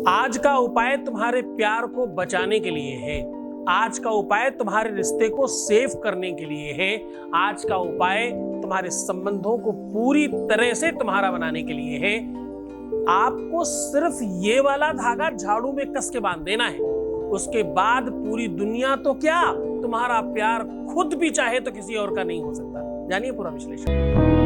आज का उपाय तुम्हारे प्यार को बचाने के लिए है। आज का उपाय तुम्हारे रिश्ते को सेव करने के लिए है। आज का उपाय तुम्हारे संबंधों को पूरी तरह से तुम्हारा बनाने के लिए है। आपको सिर्फ ये वाला धागा झाड़ू में कस के बांध देना है। उसके बाद पूरी दुनिया तो क्या, तुम्हारा प्यार खुद भी चाहे तो किसी और का नहीं हो सकता। जानिए पूरा विश्लेषण।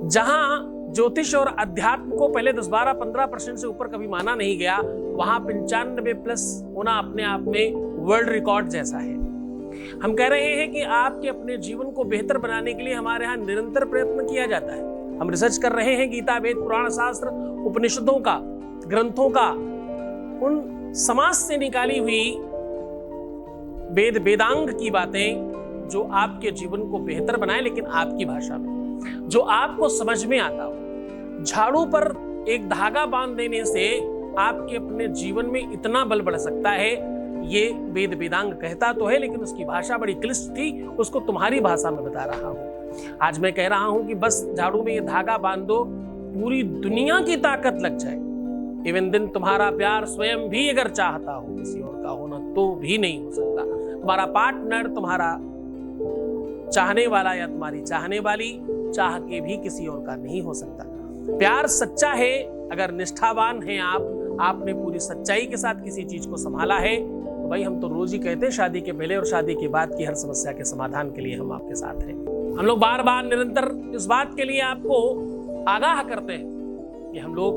जहां ज्योतिष और अध्यात्म को पहले 10, 12, 15% से ऊपर कभी माना नहीं गया, वहां 95+ होना अपने आप में वर्ल्ड रिकॉर्ड जैसा है। हम कह रहे हैं कि आपके अपने जीवन को बेहतर बनाने के लिए हमारे यहाँ निरंतर प्रयत्न किया जाता है। हम रिसर्च कर रहे हैं गीता, वेद, पुराण, शास्त्र, उपनिषदों का, ग्रंथों का, उन समाज से निकाली हुई वेद वेदांग की बातें जो आपके जीवन को बेहतर बनाए, लेकिन आपकी भाषा में, जो आपको समझ में आता हो। झाड़ू पर एक धागा बांध देने से आपके अपने जीवन में इतना बल बढ़ सकता है, ये वेद वेदांग कहता तो है, लेकिन उसकी भाषा बड़ी क्लिष्ट थी। उसको तुम्हारी भाषा में बता रहा हूं। आज मैं कह रहा हूं कि बस झाड़ू में ये धागा बांध दो, पूरी दुनिया की ताकत लग जाए। इवन दिन तुम्हारा प्यार स्वयं भी अगर चाहता हो किसी और का होना, तो भी नहीं हो सकता। तुम्हारा पार्टनर, तुम्हारा चाहने वाला या तुम्हारी चाहने वाली चाह के भी किसी और का नहीं हो सकता। प्यार सच्चा है अगर निष्ठावान है आपने पूरी सच्चाई के साथ किसी चीज को संभाला है, तो भाई हम तो रोज ही कहते हैं शादी के पहले और शादी के बाद की हर समस्या के समाधान के लिए हम आपके साथ हैं। हम लोग बार बार निरंतर इस बात के लिए आपको आगाह करते हैं कि हम लोग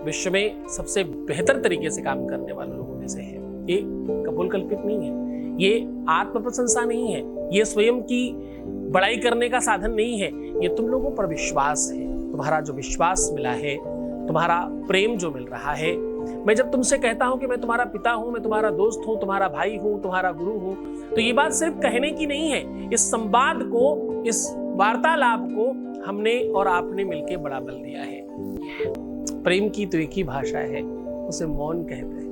विश्व में सबसे बेहतर तरीके से काम करने वाले लोगों में से हैं। ये कपोल कल्पित नहीं है, ये आत्म प्रशंसा नहीं है, ये स्वयं की बड़ाई करने का साधन नहीं है। ये तुम लोगों पर विश्वास है। तुम्हारा जो विश्वास मिला है, तुम्हारा प्रेम जो मिल रहा है। मैं जब तुमसे कहता हूं कि मैं तुम्हारा पिता हूं, मैं तुम्हारा दोस्त हूं, तुम्हारा भाई हूं, तुम्हारा गुरु हूं, तो ये बात सिर्फ कहने की नहीं है। इस संवाद को, इस वार्तालाप को हमने और आपने मिलकर बड़ा बल दिया है। प्रेम की तो एक ही भाषा है, उसे मौन कहते हैं।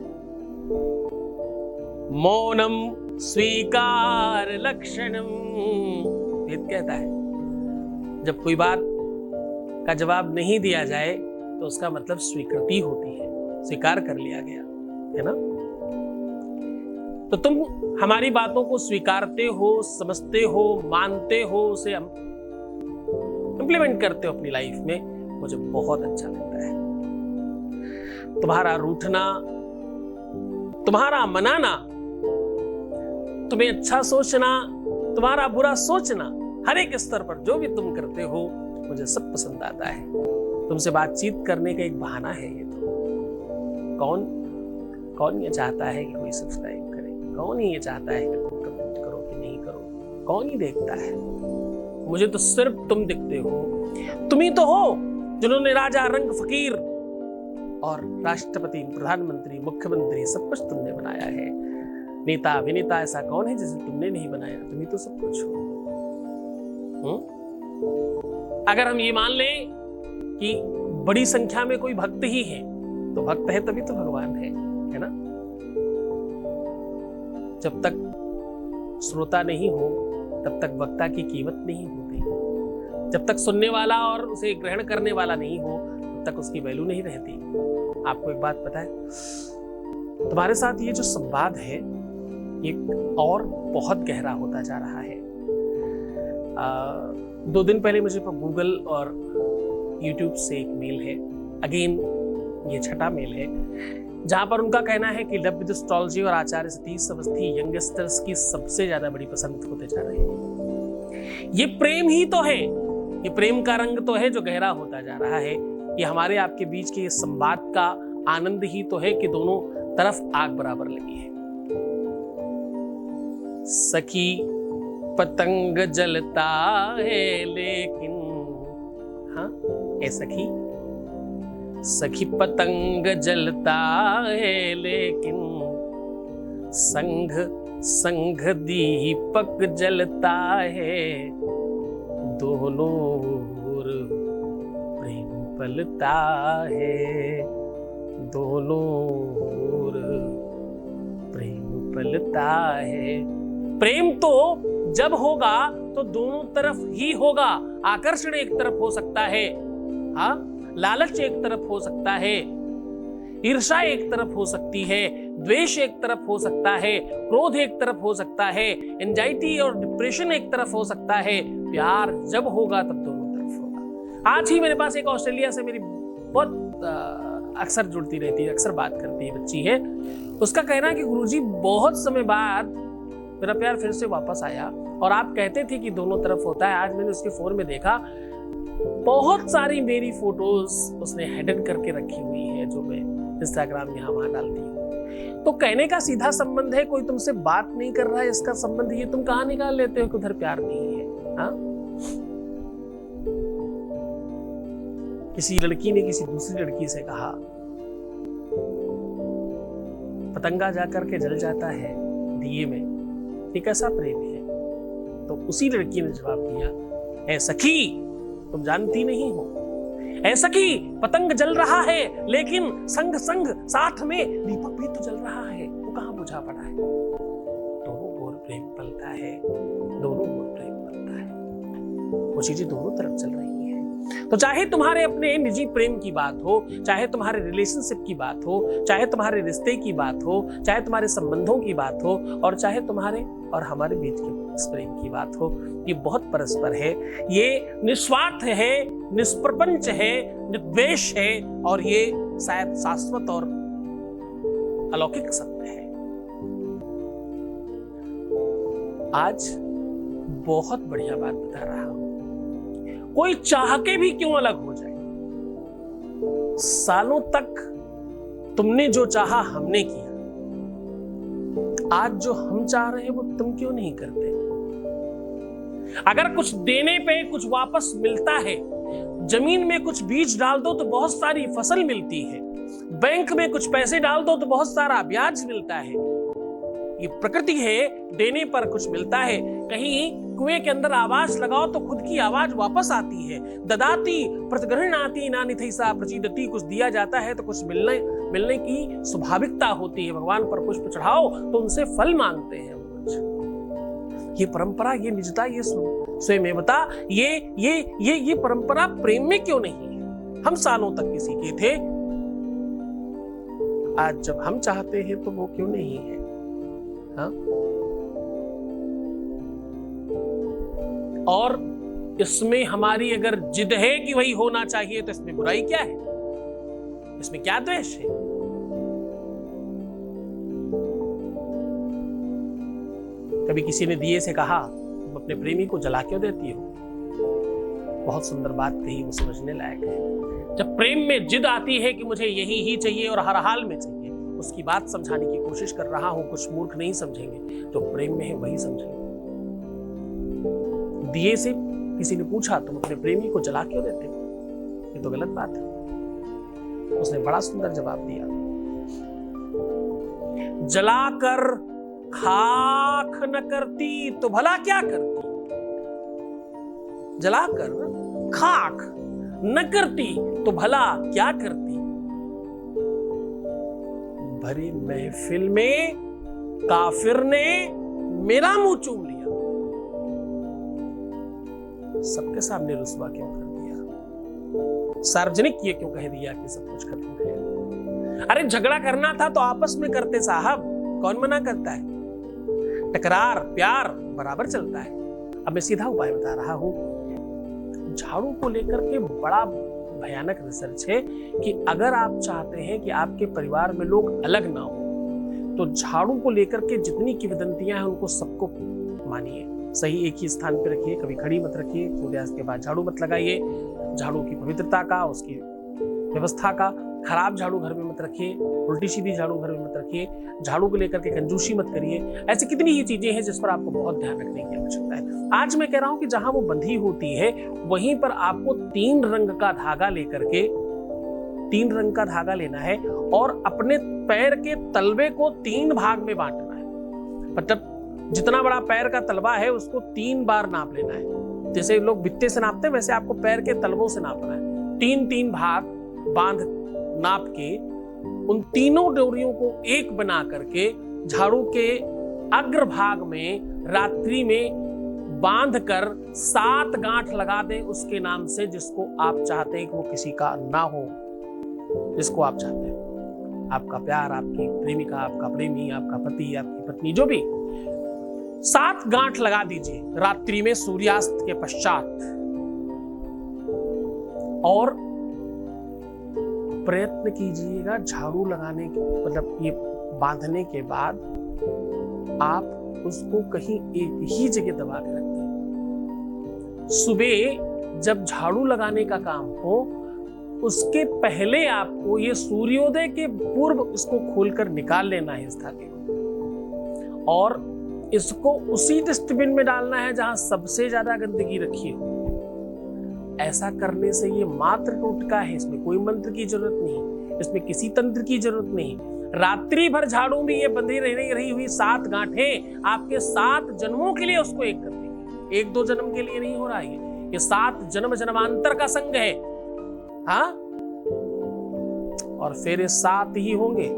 मौनम स्वीकार लक्षणम, वेद कहता है जब कोई बात का जवाब नहीं दिया जाए तो उसका मतलब स्वीकृति होती है, स्वीकार कर लिया गया है ना। तो तुम हमारी बातों को स्वीकारते हो, समझते हो, मानते हो, उसे इंप्लीमेंट करते हो अपनी लाइफ में, मुझे बहुत अच्छा लगता है। तुम्हारा रूठना, तुम्हारा मनाना, तुम्हें अच्छा सोचना, तुम्हारा बुरा सोचना, हर एक स्तर पर जो भी तुम करते हो मुझे सब पसंद आता है। तुमसे बातचीत करने का एक बहाना है ये तो। कौन ये चाहता है कि कोई सब्सक्राइब करे? कौन ये चाहता है कि तुम कमेंट करो कि नहीं करो? कौन ही देखता है? मुझे तो सिर्फ तुम दिखते हो। तुम ही तो हो जिन्होंने राजा, रंग, फकीर और राष्ट्रपति, प्रधानमंत्री, मुख्यमंत्री सब कुछ तुमने बनाया है। नेता, अभिनेता ऐसा कौन है जिसे तुमने नहीं बनाया? तुम ही तो सब कुछ हो। अगर हम ये मान लें कि बड़ी संख्या में कोई भक्त ही है, तो भक्त है तभी तो भगवान है ना। जब तक श्रोता नहीं हो तब तक वक्ता की कीमत नहीं होती। जब तक सुनने वाला और उसे ग्रहण करने वाला नहीं हो तब तक उसकी वैल्यू नहीं रहती। आपको एक बात पता है, तुम्हारे साथ ये जो संवाद है ये और बहुत गहरा होता जा रहा है। 2 दिन पहले मुझे गूगल और यूट्यूब से एक मेल है, अगेन ये 6ठा मेल है, जहां पर उनका कहना है कि लव विद एस्ट्रोलॉजी और आचार्य सतीश अवस्थी यंगस्टर्स की सबसे ज्यादा बड़ी पसंद होते जा रहे हैं। ये प्रेम ही तो है, ये प्रेम का रंग तो है जो गहरा होता जा रहा है। ये हमारे आपके बीच के ये संवाद का आनंद ही तो है कि दोनों तरफ आग बराबर लगी है। सखी पतंग जलता है लेकिन, हाँ ए सखी पतंग जलता है लेकिन संग दीपक जलता है, दोनों ओर प्रेम पलता है, दोनों ओर प्रेम पलता है। प्रेम तो जब होगा तो दोनों तरफ ही होगा। आकर्षण एक तरफ हो सकता है, हाँ, लालच एक तरफ हो सकता है, ईर्ष्या एक तरफ हो सकती है, द्वेष एक तरफ हो सकता है, क्रोध एक तरफ हो सकता है, एंजाइटी और डिप्रेशन एक तरफ हो सकता है। प्यार जब होगा तब दोनों तरफ होगा। आज ही मेरे पास एक ऑस्ट्रेलिया से मेरी बहुत अक्सर जुड़ती रहती है, अक्सर बात करती है बच्ची है। उसका कहना है कि गुरुजी बहुत समय बाद मेरा प्यार फिर से वापस आया और आप कहते थे कि दोनों तरफ होता है। आज मैंने उसके फोन में देखा बहुत सारी मेरी फोटोज उसने हिडन करके रखी हुई है, जो मैं इंस्टाग्राम यहाँ वहां डालती हूँ। तो कहने का सीधा संबंध है, कोई तुमसे बात नहीं कर रहा है, इसका संबंध ये तुम कहाँ निकाल लेते हो कि उधर प्यार नहीं है। हाँ, किसी लड़की ने किसी दूसरी लड़की से कहा पतंगा जाकर के जल जाता है दिए में, ये कैसा प्रेम है? तो उसी लड़की ने जवाब दिया, ऐ सखी तुम जानती नहीं हो, ऐ सखी पतंग जल रहा है लेकिन संग संग साथ में दीपक भी तो जल रहा है, वो कहां बुझा पड़ा है? दोनों ओर प्रेम पलता है, दोनों ओर प्रेम पलता है, वो चीजें दोनों तरफ चल रही है। तो चाहे तुम्हारे अपने निजी प्रेम की बात हो, चाहे तुम्हारे रिलेशनशिप की बात हो, चाहे तुम्हारे रिश्ते की बात हो, चाहे तुम्हारे संबंधों की बात हो, और चाहे तुम्हारे और हमारे बीच के प्रेम की बात हो, ये बहुत परस्पर है, ये निस्वार्थ है, निष्प्रपंच है, निर्द्वेष है, और ये शायद शाश्वत और अलौकिक सत्य है। आज बहुत बढ़िया बात बता रहा हूं, कोई चाह के भी क्यों अलग हो जाए, सालों तक तुमने जो चाहा हमने किया, आज जो हम चाह रहे हैं वो तुम क्यों नहीं करते? अगर कुछ देने पे कुछ वापस मिलता है, जमीन में कुछ बीज डाल दो तो बहुत सारी फसल मिलती है, बैंक में कुछ पैसे डाल दो तो बहुत सारा ब्याज मिलता है, ये प्रकृति है, देने पर कुछ मिलता है। कहीं कुएं के अंदर आवाज लगाओ तो खुद की आवाज वापस आती है। ददाती प्रतिगृह्णाति नानि थैसा प्रचीदति, कुछ दिया जाता है तो कुछ मिलने की स्वाभाविकता होती है। भगवान पर पुष्प चढ़ाओ तो उनसे फल मांगते हैं। ये परंपरा, ये निजता, ये स्वयमेवता, ये परंपरा प्रेम में क्यों नहीं है? हम सालों तक किसी के थे, आज जब हम चाहते हैं तो वो क्यों नहीं है? हाँ? और इसमें हमारी अगर जिद है कि वही होना चाहिए तो इसमें बुराई क्या है? इसमें क्या द्वेष है? कभी किसी ने दिए से कहा तुम अपने प्रेमी को जला क्यों देती हो? बहुत सुंदर बात कही, वो समझने लायक है। जब प्रेम में जिद आती है कि मुझे यही ही चाहिए और हर हाल में चाहिए, उसकी बात समझाने की कोशिश कर रहा हूं। कुछ मूर्ख नहीं समझेंगे, जो प्रेम में है वही समझेंगे। दिए से किसी ने पूछा तुम अपने प्रेमी को जला क्यों देते हो? ये तो गलत बात है। उसने बड़ा सुंदर जवाब दिया, जलाकर खाक न करती तो भला क्या करती? जलाकर खाक न करती तो भला क्या करती? भरी महफिल में काफिर ने मेरा मुंह चूम लिया, सबके सामने रुस्वा क्यों कर दिया? सार्वजनिक ये क्यों कह दिया कि सब कुछ खत्म है? अरे झगड़ा करना था तो आपस में करते साहब, कौन मना करता है? टकरार प्यार बराबर चलता है। अब मैं सीधा उपाय बता रहा हूं। झाड़ू को लेकर के बड़ा भयानक रिसर्च है कि अगर आप चाहते हैं कि आपके परिवार में लोग अलग ना हो, तो झाड़ू को लेकर के जितनी किंवदंतियां हैं उनको सबको मानिए। सही एक ही स्थान पर रखिए, कभी खड़ी मत रखिए, सूर्यास्त के बाद झाड़ू मत लगाइए। झाड़ू की पवित्रता का, उसकी व्यवस्था का, खराब झाड़ू घर में मत रखिए, उल्टी सीधी झाड़ू घर में मत रखिए, झाड़ू को लेकर के कंजूसी मत करिए। ऐसी कितनी ही चीजें हैं जिस पर आपको बहुत ध्यान रखने की आवश्यकता है। आज मैं कह रहा हूं कि जहां वो बंधी होती है वहीं पर आपको 3 रंग का धागा लेकर के 3 रंग का धागा लेना है और अपने पैर के तलवे को 3 भाग में बांटना है। मतलब जितना बड़ा पैर का तलवा है उसको 3 बार नाप लेना है। जैसे लोग बित्ते से नापते हैं वैसे आपको पैर के तलवों से नापना है। 3-3 भाग बांध नाप के उन तीनों डोरियों को एक बना करके झाड़ू के अग्रभाग में रात्रि में बांध कर 7 गांठ लगा दें उसके नाम से, जिसको आप चाहते हैं कि वो किसी का ना हो, जिसको आप चाहते हैं, आपका प्यार, आपकी प्रेमिका, आपका प्रेमी, आपका पति, आपकी पत्नी, जो भी, 7 गांठ लगा दीजिए रात्रि में सूर्यास्त के पश्चात। और प्रयत्न कीजिएगा झाड़ू लगाने के, मतलब ये बांधने के बाद आप उसको कहीं एक ही जगह दबा के रख दें। सुबह जब झाड़ू लगाने का काम हो उसके पहले आपको ये सूर्योदय के पूर्व इसको खोलकर निकाल लेना है इस धागे को, और इसको उसी डस्टबिन में डालना है जहां सबसे ज्यादा गंदगी रखी हो। ऐसा करने से ये मात्र टोटका है, इसमें कोई मंत्र की जरूरत नहीं, इसमें किसी तंत्र की जरूरत नहीं। रात्रि भर झाड़ू में ये बंधी रही हुई 7 गांठें आपके 7 जन्मों के लिए उसको एक कर देंगे। 1-2 जन्म के लिए नहीं हो रहा है, ये 7 जन्म जन्मांतर का संग है। हाँ, और फिर ये 7 ही होंगे,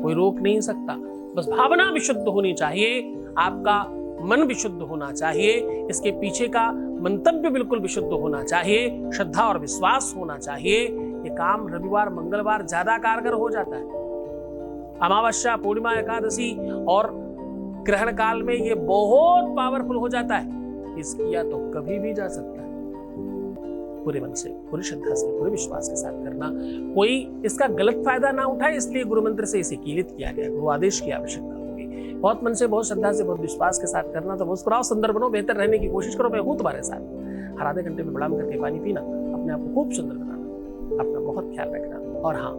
कोई रोक नहीं सकता। बस भावना विशुद्ध होनी चाहिए, आपका मन विशुद्ध होना चाहिए, इसके पीछे का मंतव्य बिल्कुल विशुद्ध होना चाहिए, श्रद्धा और विश्वास होना चाहिए। ये काम रविवार मंगलवार ज्यादा कारगर हो जाता है। अमावस्या, पूर्णिमा, एकादशी और ग्रहण काल में ये बहुत पावरफुल हो जाता है। इस किया तो कभी भी जा सकता है। पूरे मन से, पूरी श्रद्धा से, पूरे विश्वास के साथ करना, कोई इसका गलत फायदा ना उठाए, इसलिए गुरु मंत्र से इसे कीलित किया गया। गुरु आदेश की आवश्यकता होगी। बहुत मन से, बहुत श्रद्धा से, बहुत विश्वास के साथ करना। तो मुस्कुराओ, सुंदर बनो, बेहतर रहने की कोशिश करो। मैं हूं तुम्हारे साथ। हर आधे घंटे में बड़ाम करके पानी पीना, अपने आप को खूब सुंदर बनाना, अपना बहुत ख्याल रखना। और हाँ,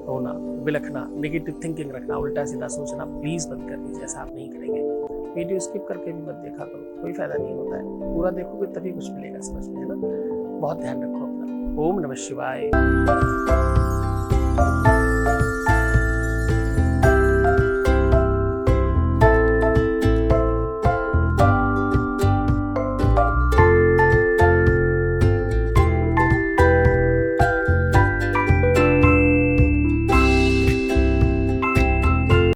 रोना, बिलखना, नेगेटिव थिंकिंग रखना, उल्टा सीधा सोचना प्लीज बंद कर दीजिए। ऐसा आप नहीं करेंगे। वीडियो स्किप करके भी मत देखा करो, कोई फायदा नहीं होता है। पूरा देखोगे तभी कुछ मिलेगा समझ में, है ना। बहुत ध्यान रखो अपना। ओम नमः शिवाय।